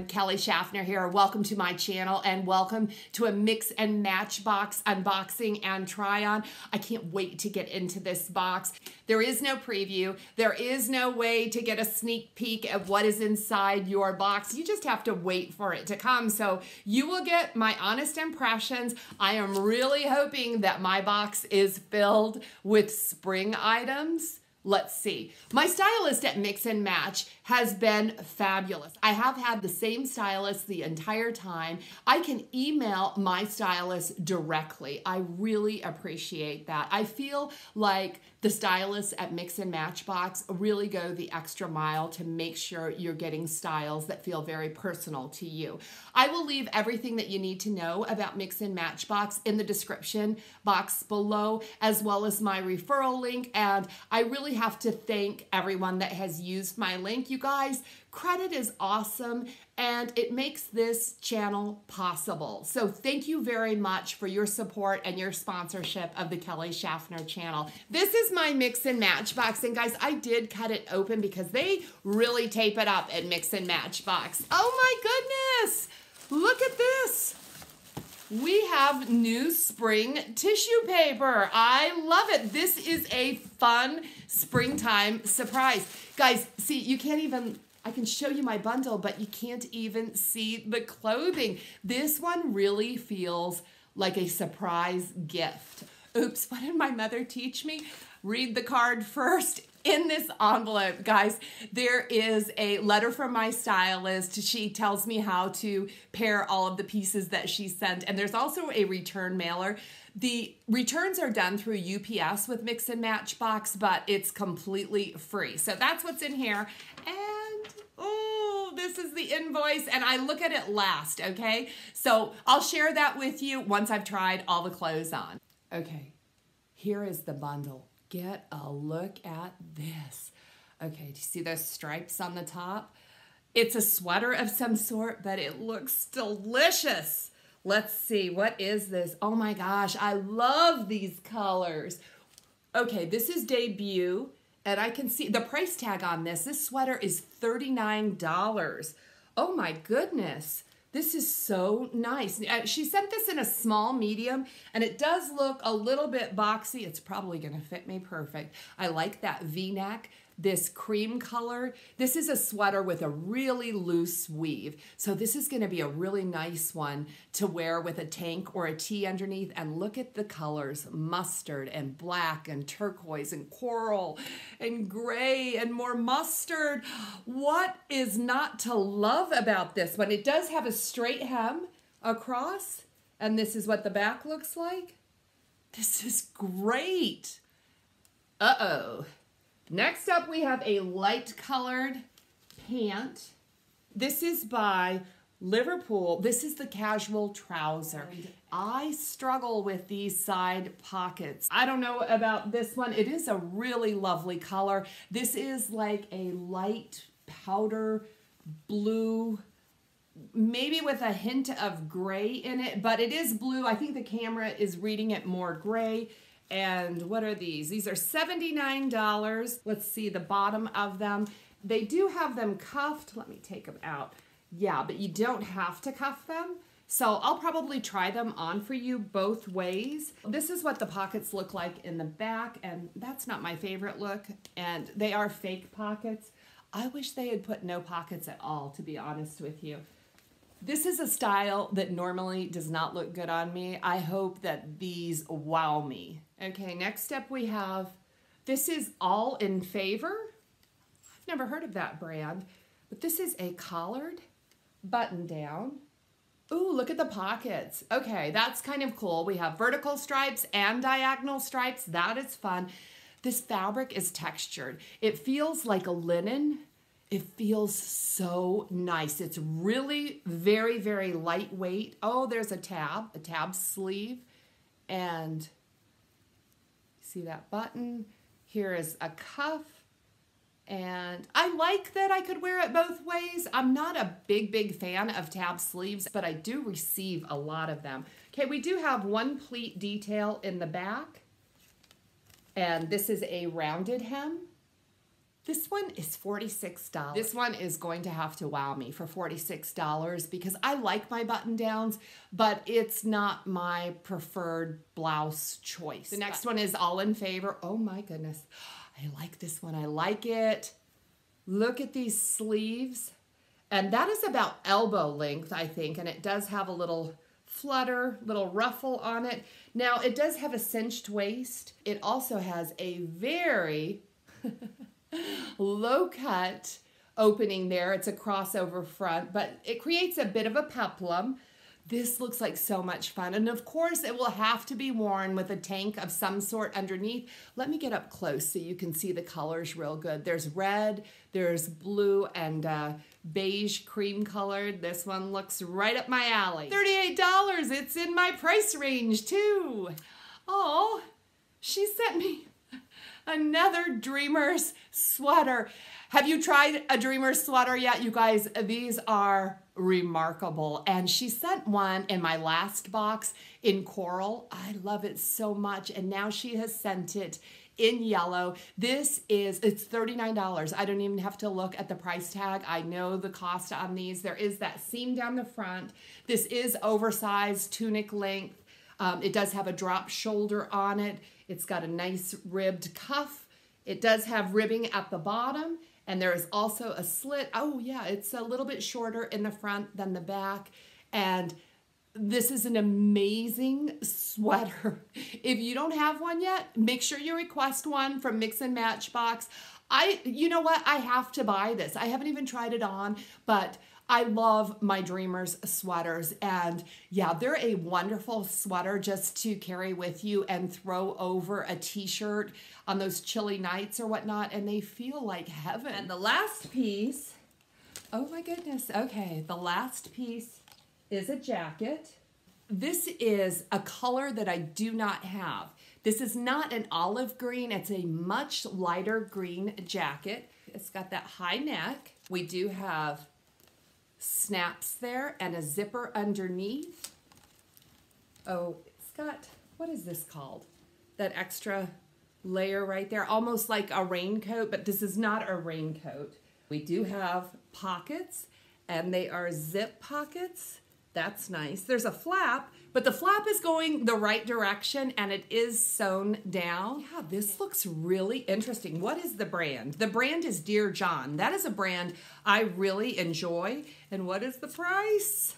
Kelly Schaffner here. Welcome to my channel and welcome to a mix and match box unboxing and try on. I can't wait to get into this box. There is no preview. There is no way to get a sneak peek of what is inside your box. You just have to wait for it to come. So you will get my honest impressions. I am really hoping that my box is filled with spring items. Let's see. My stylist at Mix and Match has been fabulous. I have had the same stylist the entire time. I can email my stylist directly. I really appreciate that. I feel like the stylists at Mix and Match Box really go the extra mile to make sure you're getting styles that feel very personal to you. I will leave everything that you need to know about Mix and Match Box in the description box below, as well as my referral link. And I really have to thank everyone that has used my link. You guys, credit is awesome and it makes this channel possible. So thank you very much for your support and your sponsorship of the Kelly Schaffner channel. This is my Mix and Match box, and guys, I did cut it open because they really tape it up at Mix and Match Box. Oh my goodness, look at this. We have new spring tissue paper. I love it. This is a fun springtime surprise. Guys, see, you can't even, I can show you my bundle, but you can't even see the clothing. This one really feels like a surprise gift. Oops, what did my mother teach me? Read the card first. In this envelope, guys, there is a letter from my stylist. She tells me how to pair all of the pieces that she sent, and there's also a return mailer. The returns are done through UPS with Mix and Match Box, but it's completely free. So that's what's in here. And oh, this is the invoice, and I look at it last, okay? So I'll share that with you once I've tried all the clothes on. Okay, here is the bundle. Get a look at this. Okay, do you see those stripes on the top? It's a sweater of some sort, but it looks delicious. Let's see, what is this? Oh my gosh, I love these colors. Okay, this is debut, and I can see the price tag on this. This sweater is $39. Oh my goodness. This is so nice. She sent this in a small medium, and it does look a little bit boxy. It's probably gonna fit me perfect. I like that V-neck, this cream color. This is a sweater with a really loose weave. So this is gonna be a really nice one to wear with a tank or a tee underneath. And look at the colors, mustard and black and turquoise and coral and gray and more mustard. What is not to love about this one? It does have a straight hem across, and this is what the back looks like. This is great. Uh-oh. Next up, we have a light colored pant. This is by Liverpool. This is the casual trouser. I struggle with these side pockets. I don't know about this one. It is a really lovely color. This is like a light powder blue, maybe with a hint of gray in it, but it is blue. I think the camera is reading it more gray. And what are these? These are $79. Let's see the bottom of them. They do have them cuffed. Let me take them out. Yeah, but you don't have to cuff them. So I'll probably try them on for you both ways. This is what the pockets look like in the back, and that's not my favorite look. And they are fake pockets. I wish they had put no pockets at all, to be honest with you. This is a style that normally does not look good on me. I hope that these wow me. Okay, next up we have, this is All in Favor. I've never heard of that brand, but this is a collared button down. Ooh, look at the pockets. Okay, that's kind of cool. We have vertical stripes and diagonal stripes. That is fun. This fabric is textured. It feels like a linen. It feels so nice. It's really very, very lightweight. Oh, there's a tab sleeve. And see that button? Here is a cuff. And I like that I could wear it both ways. I'm not a big fan of tab sleeves, but I do receive a lot of them. Okay, we do have one pleat detail in the back. And this is a rounded hem. This one is $46. This one is going to have to wow me for $46 because I like my button downs, but it's not my preferred blouse choice. The next one is All in Favor. Oh my goodness. I like this one. I like it. Look at these sleeves. And that is about elbow length, I think. And it does have a little flutter, little ruffle on it. Now, it does have a cinched waist. It also has a very low cut opening there. It's a crossover front, but it creates a bit of a peplum. This looks like so much fun. And of course, it will have to be worn with a tank of some sort underneath. Let me get up close so you can see the colors real good. There's red, there's blue, and beige cream colored. This one looks right up my alley. $38, it's in my price range too. Oh, she sent me another Dreamers sweater. Have you tried a Dreamers sweater yet? You guys, these are remarkable. And she sent one in my last box in coral. I love it so much. And now she has sent it in yellow. It's $39. I don't even have to look at the price tag. I know the cost on these. There is that seam down the front. This is oversized tunic length. It does have a drop shoulder on it. It's got a nice ribbed cuff. It does have ribbing at the bottom. And there is also a slit. Oh yeah, it's a little bit shorter in the front than the back. And this is an amazing sweater. If you don't have one yet, make sure you request one from Mix and Match Box. You know what? I have to buy this. I haven't even tried it on, but I love my Dreamers sweaters. And yeah, they're a wonderful sweater just to carry with you and throw over a t-shirt on those chilly nights or whatnot. And they feel like heaven. And the last piece, oh my goodness. Okay, the last piece is a jacket. This is a color that I do not have. This is not an olive green. It's a much lighter green jacket. It's got that high neck. We do have snaps there and a zipper underneath. Oh, it's got, what is this called? That extra layer right there, almost like a raincoat, but this is not a raincoat. We do have pockets, and they are zip pockets. That's nice. There's a flap, but the flap is going the right direction and it is sewn down. Yeah, this looks really interesting. What is the brand? The brand is Dear John. That is a brand I really enjoy. And what is the price?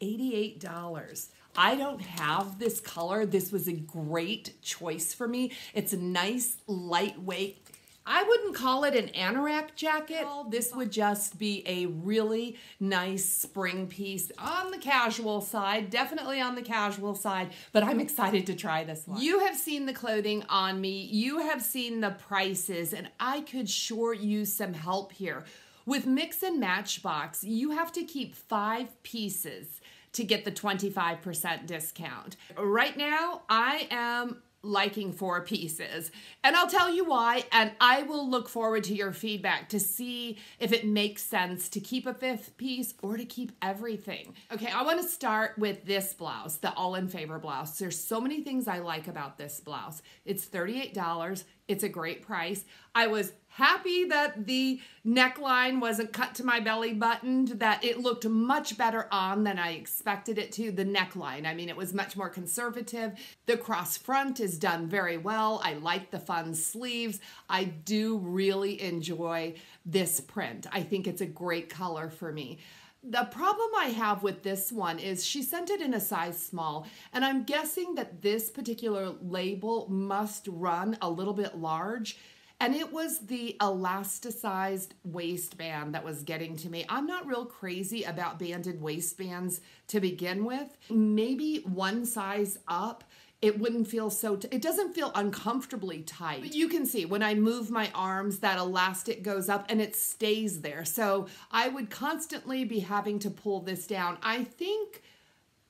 $88. I don't have this color. This was a great choice for me. It's a nice, lightweight. I wouldn't call it an anorak jacket. This would just be a really nice spring piece on the casual side, definitely on the casual side, but I'm excited to try this one. You have seen the clothing on me. You have seen the prices, and I could sure use some help here. With Mix and Match Box, you have to keep 5 pieces to get the 25% discount. Right now, I am liking 4 pieces. And I'll tell you why, and I will look forward to your feedback to see if it makes sense to keep a 5th piece or to keep everything. Okay, I want to start with this blouse, the All in Favor blouse. There's so many things I like about this blouse. It's $38. It's a great price. I was happy that the neckline wasn't cut to my belly button, that it looked much better on than I expected it to. The neckline, I mean, it was much more conservative. The cross front is done very well. I like the fun sleeves. I do really enjoy this print. I think it's a great color for me. The problem I have with this one is she sent it in a size small, and I'm guessing that this particular label must run a little bit large, and it was the elasticized waistband that was getting to me. I'm not real crazy about banded waistbands to begin with. Maybe one size up, it wouldn't feel so, it doesn't feel uncomfortably tight. But you can see when I move my arms, that elastic goes up and it stays there. So I would constantly be having to pull this down. I think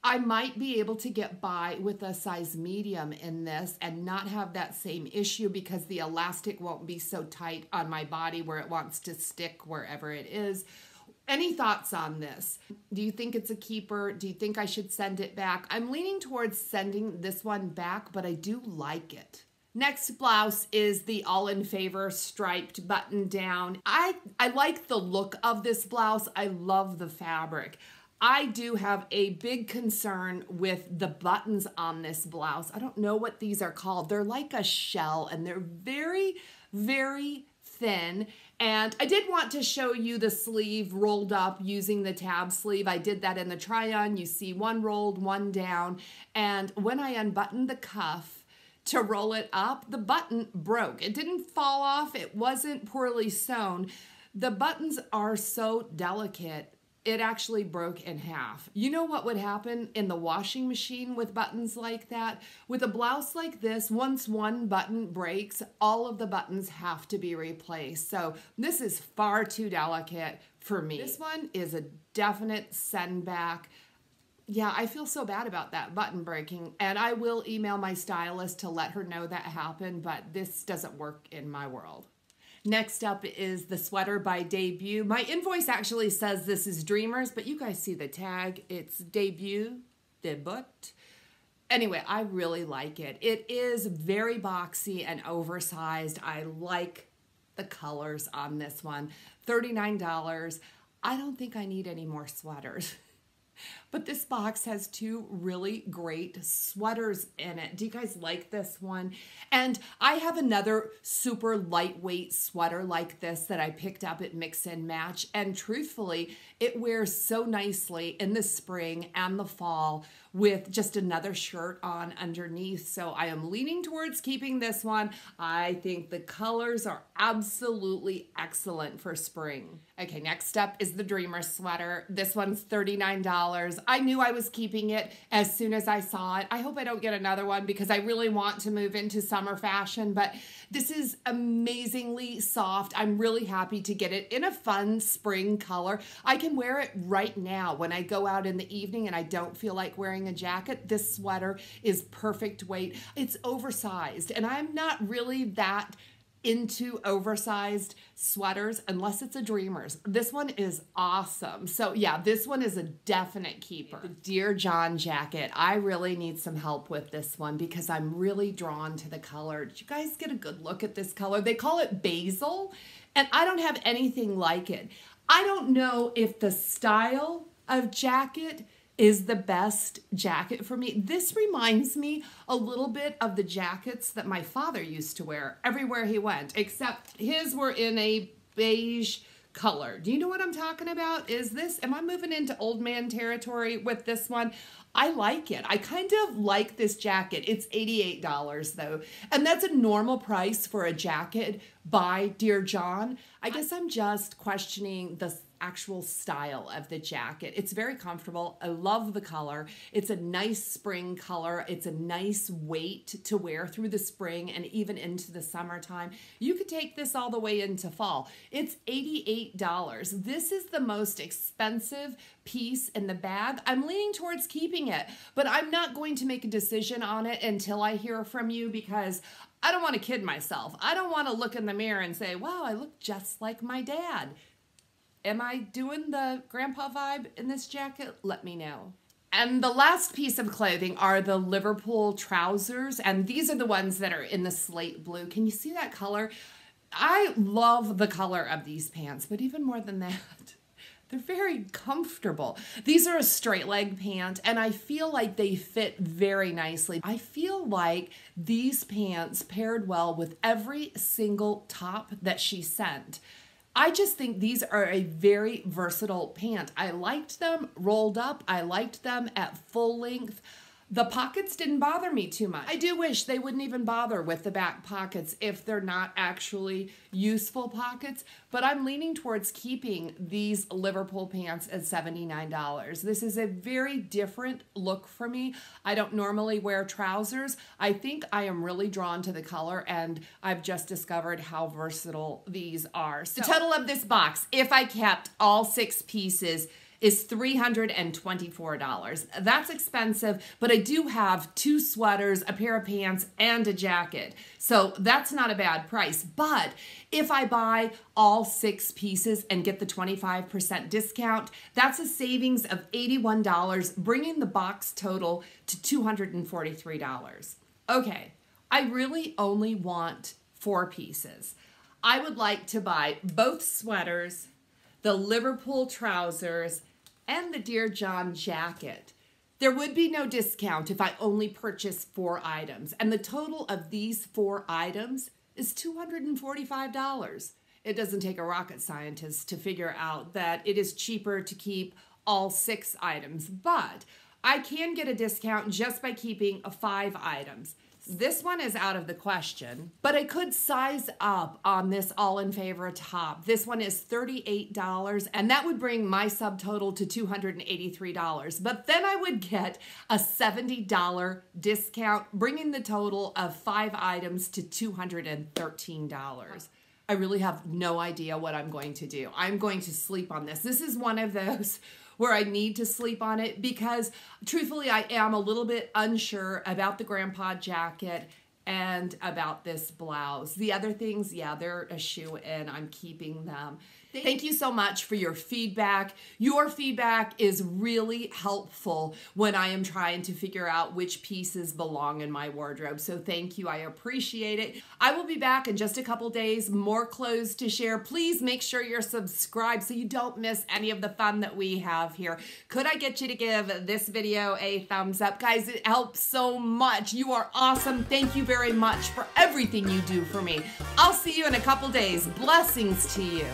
I might be able to get by with a size medium in this and not have that same issue because the elastic won't be so tight on my body where it wants to stick wherever it is. Any thoughts on this? Do you think it's a keeper? Do you think I should send it back? I'm leaning towards sending this one back, but I do like it. Next blouse is the All in Favor striped button down. I like the look of this blouse. I love the fabric. I do have a big concern with the buttons on this blouse. I don't know what these are called. They're like a shell and they're very, very thin. And I did want to show you the sleeve rolled up using the tab sleeve. I did that in the try-on. You see one rolled, one down. And when I unbuttoned the cuff to roll it up, the button broke. It didn't fall off. It wasn't poorly sewn. The buttons are so delicate. It actually broke in half. You know what would happen in the washing machine with buttons like that? With a blouse like this, once one button breaks, all of the buttons have to be replaced. So this is far too delicate for me. This one is a definite send back. Yeah, I feel so bad about that button breaking, and I will email my stylist to let her know that happened, but this doesn't work in my world. Next up is the sweater by IYou. My invoice actually says this is Dreamers, but you guys see the tag. It's IYou, debut. Anyway, I really like it. It is very boxy and oversized. I like the colors on this one. $39. I don't think I need any more sweaters. But this box has two really great sweaters in it. Do you guys like this one? And I have another super lightweight sweater like this that I picked up at Mix and Match. And truthfully, it wears so nicely in the spring and the fall with just another shirt on underneath. So I am leaning towards keeping this one. I think the colors are absolutely excellent for spring. Okay, next up is the Dreamer sweater. This one's $39. I knew I was keeping it as soon as I saw it. I hope I don't get another one because I really want to move into summer fashion, but this is amazingly soft. I'm really happy to get it in a fun spring color. I can wear it right now when I go out in the evening and I don't feel like wearing a jacket. This sweater is perfect weight. It's oversized, and I'm not really that into oversized sweaters unless it's a Dreamers. This one is awesome. So yeah, this one is a definite keeper. The Dear John jacket. I really need some help with this one because I'm really drawn to the color. Did you guys get a good look at this color? They call it basil, and I don't have anything like it. I don't know if the style of jacket is the best jacket for me. This reminds me a little bit of the jackets that my father used to wear everywhere he went, except his were in a beige color. Do you know what I'm talking about? Am I moving into old man territory with this one? I like it. I kind of like this jacket. It's $88 though. And that's a normal price for a jacket by Dear John. I guess I'm just questioning the actual style of the jacket. It's very comfortable. I love the color. It's a nice spring color. It's a nice weight to wear through the spring and even into the summertime. You could take this all the way into fall. It's $88. This is the most expensive piece in the bag. I'm leaning towards keeping it, but I'm not going to make a decision on it until I hear from you because I don't want to kid myself. I don't want to look in the mirror and say, wow, I look just like my dad. Am I doing the grandpa vibe in this jacket? Let me know. And the last piece of clothing are the Liverpool trousers, and these are the ones that are in the slate blue. Can you see that color? I love the color of these pants, but even more than that, they're very comfortable. These are a straight leg pant, and I feel like they fit very nicely. I feel like these pants paired well with every single top that she sent. I just think these are a very versatile pant. I liked them rolled up. I liked them at full length. The pockets didn't bother me too much. I do wish they wouldn't even bother with the back pockets if they're not actually useful pockets, but I'm leaning towards keeping these Liverpool pants at $79. This is a very different look for me. I don't normally wear trousers. I think I am really drawn to the color, and I've just discovered how versatile these are. So the total of this box, if I kept all 6 pieces, is $324. That's expensive, but I do have 2 sweaters, a pair of pants, and a jacket. So that's not a bad price. But if I buy all 6 pieces and get the 25% discount, that's a savings of $81, bringing the box total to $243. Okay, I really only want 4 pieces. I would like to buy both sweaters, the Liverpool trousers, and the Dear John jacket. There would be no discount if I only purchase 4 items, and the total of these 4 items is $245. It doesn't take a rocket scientist to figure out that it is cheaper to keep all 6 items, but I can get a discount just by keeping 5 items. This one is out of the question, but I could size up on this All in Favor top. This one is $38, and that would bring my subtotal to $283. But then I would get a $70 discount, bringing the total of 5 items to $213. I really have no idea what I'm going to do. I'm going to sleep on this. This is one of those where I need to sleep on it because truthfully, I am a little bit unsure about the grandpa jacket and about this blouse. The other things, yeah, they're a shoe-in. I'm keeping them. Thank you so much for your feedback. Your feedback is really helpful when I am trying to figure out which pieces belong in my wardrobe. So thank you. I appreciate it. I will be back in just a couple days. More clothes to share. Please make sure you're subscribed so you don't miss any of the fun that we have here. Could I get you to give this video a thumbs up? Guys, it helps so much. You are awesome. Thank you very much for everything you do for me. I'll see you in a couple days. Blessings to you.